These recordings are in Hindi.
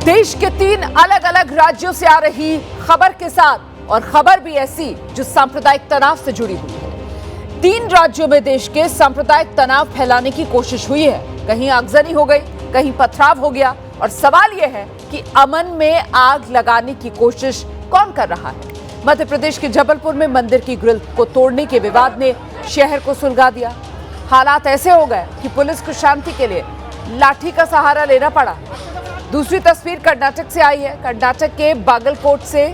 देश के 3 अलग अलग राज्यों से आ रही खबर के साथ, और खबर भी ऐसी जो सांप्रदायिक तनाव से जुड़ी हुई है। 3 राज्यों में देश के सांप्रदायिक तनाव फैलाने की कोशिश हुई है। कहीं आगजनी हो गई, कहीं पथराव हो गया, और सवाल यह है कि अमन में आग लगाने की कोशिश कौन कर रहा है। मध्य प्रदेश के जबलपुर में मंदिर की ग्रिल को तोड़ने के विवाद ने शहर को सुलगा दिया। हालात ऐसे हो गए कि पुलिस को शांति के लिए लाठी का सहारा लेना पड़ा। दूसरी तस्वीर कर्नाटक से आई है। कर्नाटक के बागलकोट से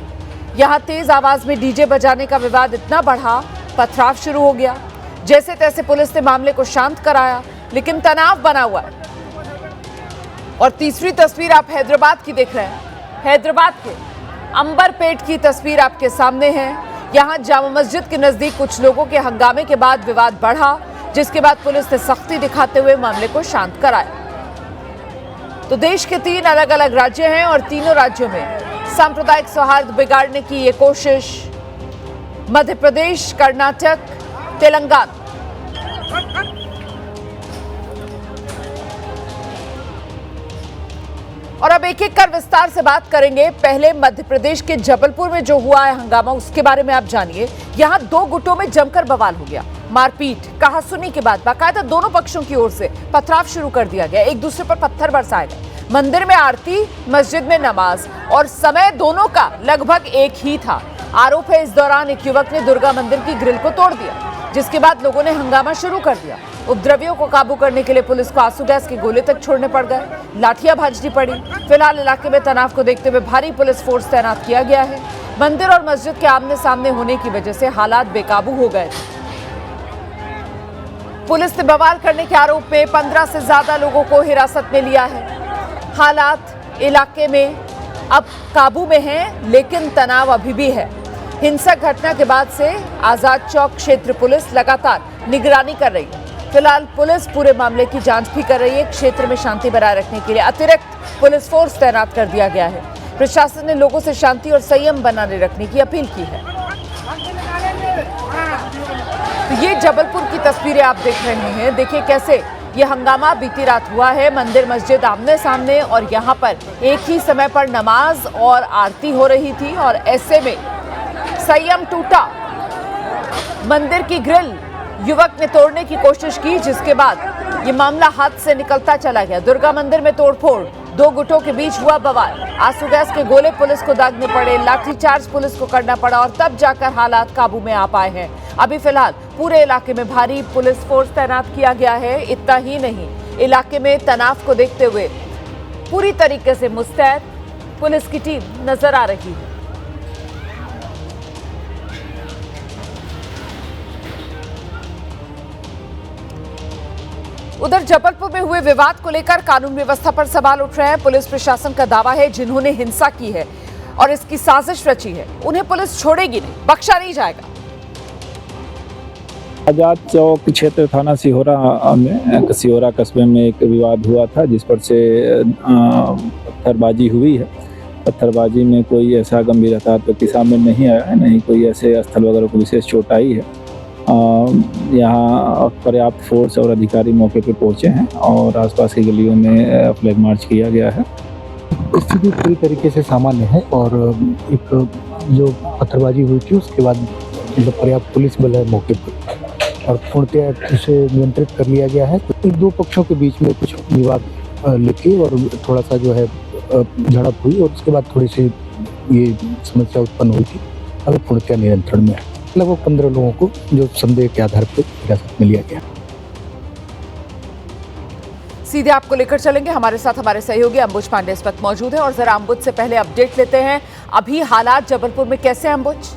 यहां तेज आवाज में डीजे बजाने का विवाद इतना बढ़ा, पथराव शुरू हो गया। जैसे तैसे पुलिस ने मामले को शांत कराया, लेकिन तनाव बना हुआ है। और तीसरी तस्वीर आप हैदराबाद की देख रहे हैं। हैदराबाद के अंबरपेट की तस्वीर आपके सामने है। यहां जामा मस्जिद के नजदीक कुछ लोगों के हंगामे के बाद विवाद बढ़ा, जिसके बाद पुलिस ने सख्ती दिखाते हुए मामले को शांत कराया। तो देश के 3 अलग अलग राज्य हैं और तीनों राज्यों में सांप्रदायिक सौहार्द बिगाड़ने की ये कोशिश। मध्य प्रदेश, कर्नाटक, तेलंगाना। और अब एक एक कर विस्तार से बात करेंगे। पहले मध्य प्रदेश के जबलपुर में जो हुआ है हंगामा, उसके बारे में आप जानिए। यहां 2 गुटों में जमकर बवाल हो गया। मारपीट, कहासुनी के बाद बाकायदा दोनों पक्षों की ओर से पथराव शुरू कर दिया गया। एक दूसरे पर पत्थर बरसाए गए। मंदिर में आरती, मस्जिद में नमाज, और समय दोनों का लगभग एक ही था। आरोप है इस दौरान एक युवक ने दुर्गा मंदिर की ग्रिल को तोड़ दिया, जिसके बाद लोगों ने हंगामा शुरू कर दिया। उपद्रवियों को काबू करने के लिए पुलिस को आंसू गैस के गोले तक छोड़ने पड़ गए, लाठियां भाजनी पड़ी। फिलहाल इलाके में तनाव को देखते हुए भारी पुलिस फोर्स तैनात किया गया है। मंदिर और मस्जिद के आमने सामने होने की वजह से हालात बेकाबू हो गए। पुलिस ने बवाल करने के आरोप में 15 से ज्यादा लोगों को हिरासत में लिया है। हालात इलाके में अब काबू में हैं, लेकिन तनाव अभी भी है। हिंसक घटना के बाद से आजाद चौक क्षेत्र पुलिस लगातार निगरानी कर रही है। फिलहाल पुलिस पूरे मामले की जांच भी कर रही है। क्षेत्र में शांति बनाए रखने के लिए अतिरिक्त पुलिस फोर्स तैनात कर दिया गया है। प्रशासन ने लोगों से शांति और संयम बनाने रखने की अपील की है। तो ये जबलपुर की तस्वीरें आप देख रहे हैं। देखिए कैसे ये हंगामा बीती रात हुआ है। मंदिर मस्जिद आमने सामने, और यहाँ पर एक ही समय पर नमाज और आरती हो रही थी, और ऐसे में संयम टूटा। मंदिर की ग्रिल युवक ने तोड़ने की कोशिश की, जिसके बाद ये मामला हाथ से निकलता चला गया। दुर्गा मंदिर में तोड़फोड़, 2 गुटों के बीच हुआ बवाल। आंसू गैस के गोले पुलिस को दागने पड़े, लाठीचार्ज पुलिस को करना पड़ा, और तब जाकर हालात काबू में आ पाए हैं। अभी फिलहाल पूरे इलाके में भारी पुलिस फोर्स तैनात किया गया है। इतना ही नहीं, इलाके में तनाव को देखते हुए पूरी तरीके से मुस्तैद पुलिस की टीम नजर आ रही है। उधर जबलपुर में हुए विवाद को लेकर कानून व्यवस्था पर सवाल उठ रहे हैं। पुलिस प्रशासन का दावा है जिन्होंने हिंसा की है और इसकी साजिश रची है, उन्हें पुलिस छोड़ेगी नहीं, बख्शा नहीं जाएगा। आजाद चौक क्षेत्र थाना सिहोरा कस्बे में एक विवाद हुआ था, जिस पर से पत्थरबाजी हुई है। पत्थरबाजी में कोई ऐसा गंभीर हताहत व्यक्ति सामने नहीं आया है, नहीं कोई ऐसे स्थल वगैरह को विशेष चोट आई है। यहाँ पर्याप्त फोर्स और अधिकारी मौके पर पहुंचे हैं और आसपास की गलियों में फ्लैग मार्च किया गया है। स्थिति पूरी तरीके से सामान्य है, और एक जो पत्थरबाजी हुई थी उसके बाद पर्याप्त पुलिस बल है मौके पर, और पूर्णतः उसे नियंत्रित कर लिया गया है। इन 2 पक्षों के बीच में कुछ विवाद लेके और थोड़ा सा जो है झड़प हुई, और उसके बाद थोड़ी सी ये समस्या उत्पन्न हुई थी। अभी पूर्णतः नियंत्रण में है। लगभग 15 लोगों को जो संदेह के आधार पर हिरासत में लिया गया। सीधे आपको लेकर चलेंगे, हमारे साथ हमारे सहयोगी अंबुज पांडे इस वक्त मौजूद है। और जरा अंबुज से पहले अपडेट लेते हैं, अभी हालात जबलपुर में कैसे हैं अंबुज?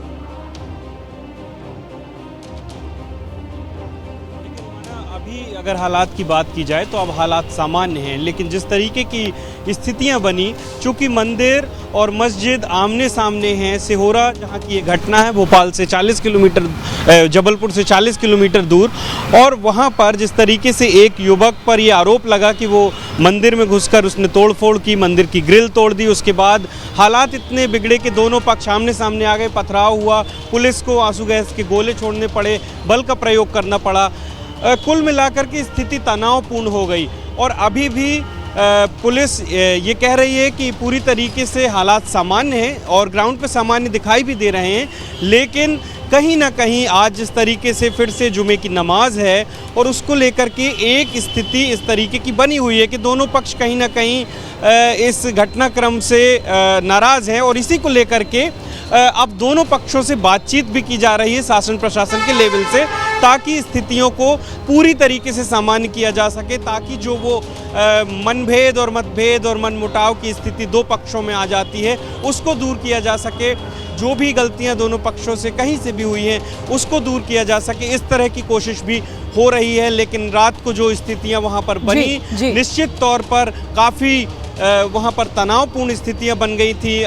अगर हालात की बात की जाए तो अब हालात सामान्य हैं, लेकिन जिस तरीके की स्थितियां बनी, चूंकि मंदिर और मस्जिद आमने सामने हैं। सिहोरा जहां की ये घटना है, भोपाल से 40 किलोमीटर, जबलपुर से 40 किलोमीटर दूर, और वहां पर जिस तरीके से एक युवक पर ये आरोप लगा कि वो मंदिर में घुसकर उसने तोड़फोड़ की, मंदिर की ग्रिल तोड़ दी। उसके बाद हालात इतने बिगड़े कि दोनों पक्ष आमने सामने आ गए, पथराव हुआ, पुलिस को आंसू गैस के गोले छोड़ने पड़े, बल का प्रयोग करना पड़ा। कुल मिलाकर की स्थिति तनावपूर्ण हो गई, और अभी भी पुलिस ये कह रही है कि पूरी तरीके से हालात सामान्य हैं और ग्राउंड पे सामान्य दिखाई भी दे रहे हैं, लेकिन कहीं ना कहीं आज जिस तरीके से फिर से जुमे की नमाज है और उसको लेकर के एक स्थिति इस तरीके की बनी हुई है कि दोनों पक्ष कहीं ना कहीं इस घटनाक्रम से नाराज़ हैं और इसी को लेकर के अब दोनों पक्षों से बातचीत भी की जा रही है शासन प्रशासन के लेवल से, ताकि स्थितियों को पूरी तरीके से सामान्य किया जा सके, ताकि जो वो मनभेद और मतभेद और मनमुटाव की स्थिति दो पक्षों में आ जाती है उसको दूर किया जा सके, जो भी गलतियां दोनों पक्षों से कहीं से भी हुई हैं उसको दूर किया जा सके, इस तरह की कोशिश भी हो रही है। लेकिन रात को जो स्थितियां वहां पर बनी, निश्चित तौर पर काफ़ी वहां पर तनावपूर्ण स्थितियां बन गई थी।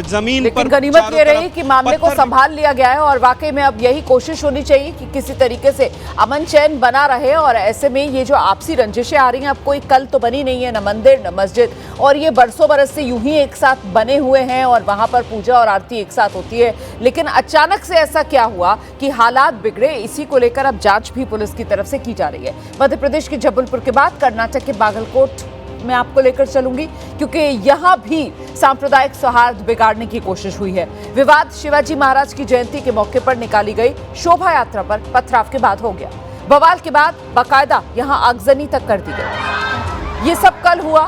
जमीन पर गनीमत ये रही कि मामले को संभाल लिया गया है और वाकई में अब यही कोशिश होनी चाहिए कि किसी तरीके से अमन चैन बना रहे। और ऐसे में ये जो आपसी रंजिशें आ रही हैं, अब कोई कल तो बनी नहीं है, न मंदिर न मस्जिद, और ये बरसों बरस से यूं ही एक साथ बने हुए हैं और वहां पर पूजा और आरती एक साथ होती है। लेकिन अचानक से ऐसा क्या हुआ कि हालात बिगड़े, इसी को लेकर अब जांच भी पुलिस की तरफ से की जा रही है। मध्य प्रदेश के जबलपुर के बाद कर्नाटक के बागलकोट मैं आपको लेकर चलूंगी, क्योंकि यहां भी सांप्रदायिक सौहार्द बिगाड़ने की कोशिश हुई है। विवाद शिवाजी महाराज की जयंती के मौके पर निकाली गई शोभा यात्रा पर पथराव के बाद हो गया। बवाल के बाद बाकायदा यहां आगजनी तक कर दी गई। ये सब कल हुआ।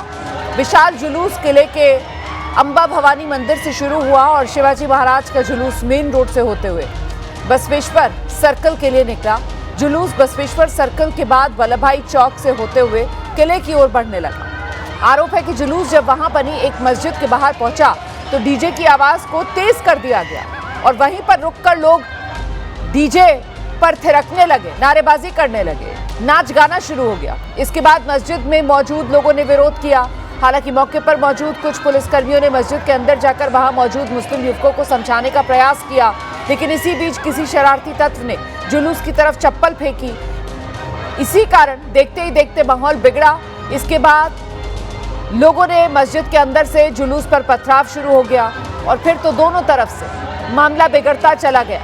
विशाल जुलूस किले के अंबा भवानी मंदिर से शुरू हुआ और शिवाजी महाराज का जुलूस मेन रोड से होते हुए बसवेश्वर सर्कल के लिए निकला। जुलूस बसवेश्वर सर्कल के बाद वल्लभ भाई चौक से होते हुए किले की ओर बढ़ने लगा। आरोप है कि जुलूस जब वहां बनी एक मस्जिद के बाहर पहुंचा तो डीजे की आवाज को तेज कर दिया गया और वहीं पर रुककर लोग डीजे पर थिरकने लगे, नारेबाजी करने लगे, नाच गाना शुरू हो गया। इसके बाद मस्जिद में मौजूद लोगों ने विरोध किया। हालांकि मौके पर मौजूद कुछ पुलिसकर्मियों ने मस्जिद के अंदर जाकर वहां मौजूद मुस्लिम युवकों को समझाने का प्रयास किया, लेकिन इसी बीच किसी शरारती तत्व ने जुलूस की तरफ चप्पल फेंकी। इसी कारण देखते ही देखते माहौल बिगड़ा। इसके बाद लोगों ने मस्जिद के अंदर से जुलूस पर पथराव शुरू हो गया और फिर तो दोनों तरफ से मामला बिगड़ता चला गया।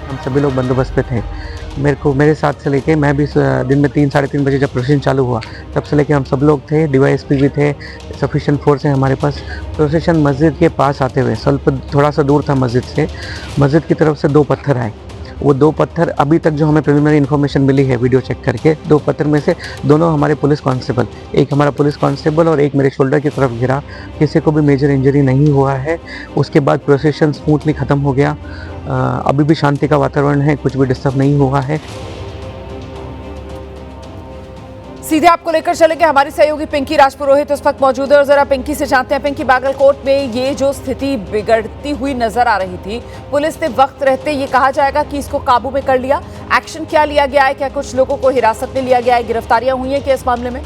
हम सभी लोग बंदोबस्त पे थे। मेरे साथ से लेके मैं भी दिन में 3 साढ़े 3 बजे जब प्रोसेशन चालू हुआ तब से लेके हम सब लोग थे, डीवाईएसपी भी थे, सफिशिएंट फोर्स है हमारे पास। प्रोसेशन मस्जिद के पास आते हुए थोड़ा सा दूर था मस्जिद से, मस्जिद की तरफ से 2 पत्थर आए। वो 2 पत्थर अभी तक जो हमें प्रिलिमिनरी इन्फॉर्मेशन मिली है वीडियो चेक करके, 2 पत्थर में से दोनों हमारे पुलिस कांस्टेबल, एक हमारा पुलिस कांस्टेबल और एक मेरे शोल्डर की तरफ गिरा। किसी को भी मेजर इंजरी नहीं हुआ है। उसके बाद प्रोसेशन स्मूथली ख़त्म हो गया। अभी भी शांति का वातावरण है, कुछ भी डिस्टर्ब नहीं हुआ है। सीधे आपको लेकर चलेंगे, हमारी सहयोगी पिंकी राजपुरोहित उस वक्त मौजूद है और जरा पिंकी से जानते हैं। पिंकी, बागलकोट में ये जो स्थिति बिगड़ती हुई नजर आ रही थी, पुलिस ने वक्त रहते ये कहा जाएगा कि इसको काबू में कर लिया, एक्शन क्या लिया गया है? क्या कुछ लोगों को हिरासत में लिया गया है? गिरफ्तारियां हुई हैं क्या इस मामले में?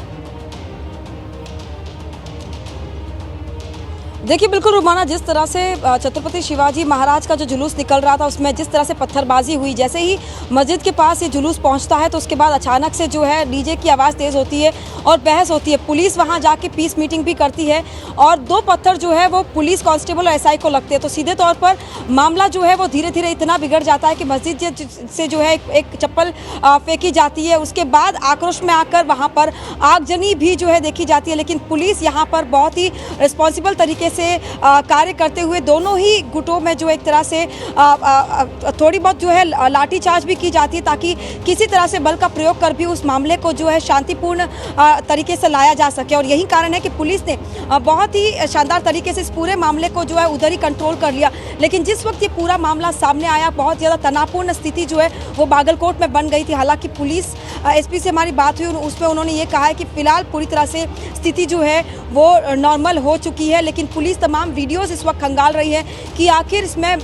देखिए बिल्कुल रुमाना, जिस तरह से छत्रपति शिवाजी महाराज का जो जुलूस निकल रहा था उसमें जिस तरह से पत्थरबाजी हुई, जैसे ही मस्जिद के पास ये जुलूस पहुंचता है तो उसके बाद अचानक से जो है डीजे की आवाज़ तेज़ होती है और बहस होती है। पुलिस वहां जाके पीस मीटिंग भी करती है और 2 पत्थर जो है वो पुलिस कांस्टेबल और एसआई को लगते हैं। तो सीधे तौर पर मामला जो है वो धीरे धीरे इतना बिगड़ जाता है कि मस्जिद से जो है एक चप्पल फेंकी जाती है। उसके बाद आक्रोश में आकर वहाँ पर आगजनी भी जो है देखी जाती है, लेकिन पुलिस यहाँ पर बहुत ही रिस्पॉन्सिबल तरीके से कार्य करते हुए दोनों ही गुटों में जो एक तरह से थोड़ी बहुत जो है लाठीचार्ज भी की जाती है, ताकि किसी तरह से बल का प्रयोग कर भी उस मामले को जो है शांतिपूर्ण तरीके से लाया जा सके। और यही कारण है कि पुलिस ने बहुत ही शानदार तरीके से इस पूरे मामले को जो है उधर ही कंट्रोल कर लिया। लेकिन जिस वक्त ये पूरा मामला सामने आया, बहुत ज़्यादा तनावपूर्ण स्थिति जो है वो बागलकोट में बन गई थी। हालांकि पुलिस एसपी से हमारी बात हुई, उसमें उन्होंने ये कहा है कि फिलहाल पूरी तरह से स्थिति जो है वो नॉर्मल हो चुकी है, लेकिन पुलिस तमाम वीडियोस इस वक्त खंगाल रही है कि आखिर इसमें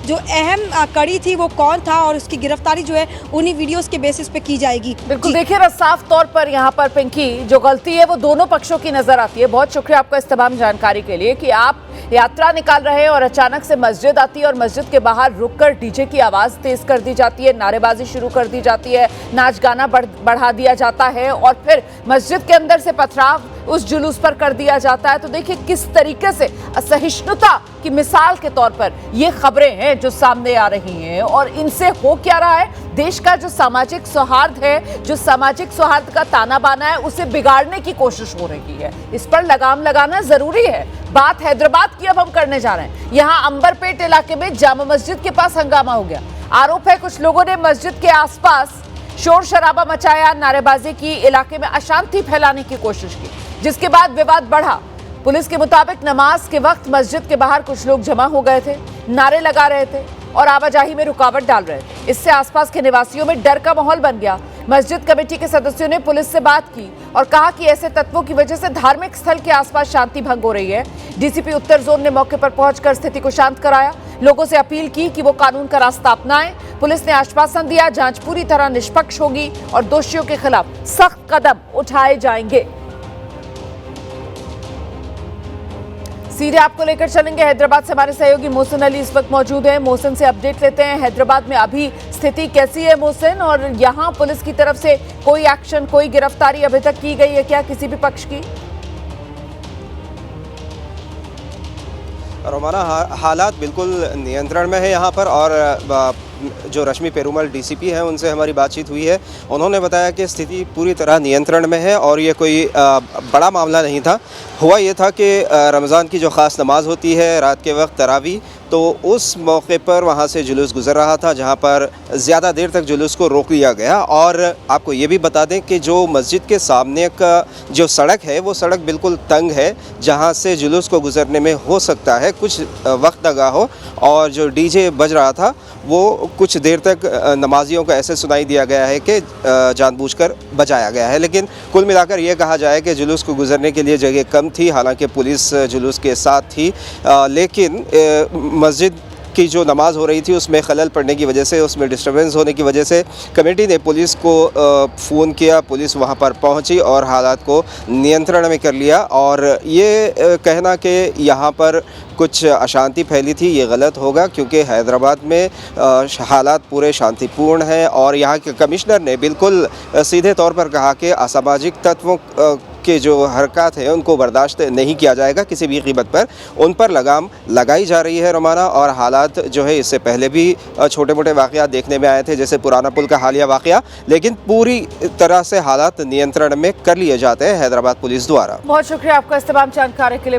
जो अहम कड़ी थी वो कौन था और उसकी गिरफ्तारी जो है उन्हीं वीडियोस के बेसिस पे की जाएगी। बिल्कुल, देखिए साफ तौर पर यहाँ पर पिंकी जो गलती है वो दोनों पक्षों की नजर आती है। बहुत शुक्रिया आपका इस तमाम जानकारी के लिए कि आप यात्रा निकाल रहे हैं और अचानक से मस्जिद आती है और मस्जिद के बाहर रुककर डीजे की आवाज तेज कर दी जाती है, नारेबाजी शुरू कर दी जाती है, नाच गाना बढ़ा दिया जाता है और फिर मस्जिद के अंदर से पथराव उस जुलूस पर कर दिया जाता है। तो देखिए किस तरीके से असहिष्णुता की मिसाल के तौर पर ये खबरें हैं जो सामने आ रही हैं, और इनसे हो क्या रहा है, देश का जो सामाजिक सौहार्द है, जो सामाजिक सौहार्द का ताना बाना है, उसे बिगाड़ने की कोशिश हो रही है। इस पर लगाम लगाना जरूरी है। बात हैदराबाद की अब हम करने जा रहे हैं। यहां अंबरपेट इलाके में जामा मस्जिद के पास हंगामा हो गया। आरोप है कुछ लोगों ने मस्जिद के आसपास शोर शराबा मचाया, नारेबाजी की, इलाके में अशांति फैलाने की कोशिश की, जिसके बाद विवाद बढ़ा। पुलिस के मुताबिक नमाज के वक्त मस्जिद के बाहर कुछ लोग जमा हो गए थे, नारे लगा रहे थे और आवाजाही में रुकावट डाल रहे थे। इससे आसपास के निवासियों में डर का माहौल बन गया। मस्जिद कमेटी के सदस्यों ने पुलिस से बात की और कहा कि ऐसे तत्वों की वजह से धार्मिक स्थल के आसपास शांति भंग हो रही है। डीसीपी उत्तर जोन ने मौके पर पहुंचकर स्थिति को शांत कराया, लोगों से अपील की कि वो कानून का रास्ता अपनाएं। पुलिस ने आश्वासन दिया जांच पूरी तरह निष्पक्ष होगी और दोषियों के खिलाफ सख्त कदम उठाए जाएंगे। सीधे आपको लेकर चलेंगे हैदराबाद से, हमारे सहयोगी मोहसिन अली इस वक्त मौजूद हैं। मोहसिन से अपडेट लेते हैं, हैदराबाद में अभी स्थिति कैसी है मोहसिन, और यहां पुलिस की तरफ से कोई एक्शन, कोई गिरफ्तारी अभी तक की गई है क्या किसी भी पक्ष की? रोमाना हालात बिल्कुल नियंत्रण में है यहाँ पर, और जो रश्मि पेरुमल डीसीपी हैं उनसे हमारी बातचीत हुई है। उन्होंने बताया कि स्थिति पूरी तरह नियंत्रण में है और ये कोई बड़ा मामला नहीं था। हुआ ये था कि रमज़ान की जो ख़ास नमाज होती है रात के वक्त तरावी, तो उस मौके पर वहाँ से जुलूस गुज़र रहा था, जहाँ पर ज़्यादा देर तक जुलूस को रोक लिया गया। और आपको ये भी बता दें कि जो मस्जिद के सामने का जो सड़क है वो सड़क बिल्कुल तंग है, जहाँ से जुलूस को गुज़रने में हो सकता है कुछ वक्त लगा हो। और जो डीजे बज रहा था वो कुछ देर तक नमाजियों को ऐसे सुनाई दिया गया है कि जानबूझकर बजाया गया है। लेकिन कुल मिलाकर ये कहा जाए कि जुलूस को गुज़रने के लिए जगह कम थी, हालांकि पुलिस जुलूस के साथ थी, लेकिन मस्जिद की जो नमाज हो रही थी उसमें खलल पड़ने की वजह से, उसमें डिस्टर्बेंस होने की वजह से कमेटी ने पुलिस को फ़ोन किया। पुलिस वहां पर पहुंची और हालात को नियंत्रण में कर लिया। और ये कहना कि यहाँ पर कुछ अशांति फैली थी ये गलत होगा, क्योंकि हैदराबाद में हालात पूरे शांतिपूर्ण हैं। और यहाँ के कमिश्नर ने बिल्कुल सीधे तौर पर कहा कि असामाजिक तत्वों के जो हरकत है उनको बर्दाश्त नहीं किया जाएगा किसी भी कीमत पर, उन पर लगाम लगाई जा रही है रोमाना। और हालात जो है इससे पहले भी छोटे मोटे वाक़यात देखने में आए थे, जैसे पुराना पुल का हालिया वाक़या, लेकिन पूरी तरह से हालात नियंत्रण में कर लिए जाते हैं हैदराबाद पुलिस द्वारा। बहुत शुक्रिया आपका इस तमाम जानकारी के लिए।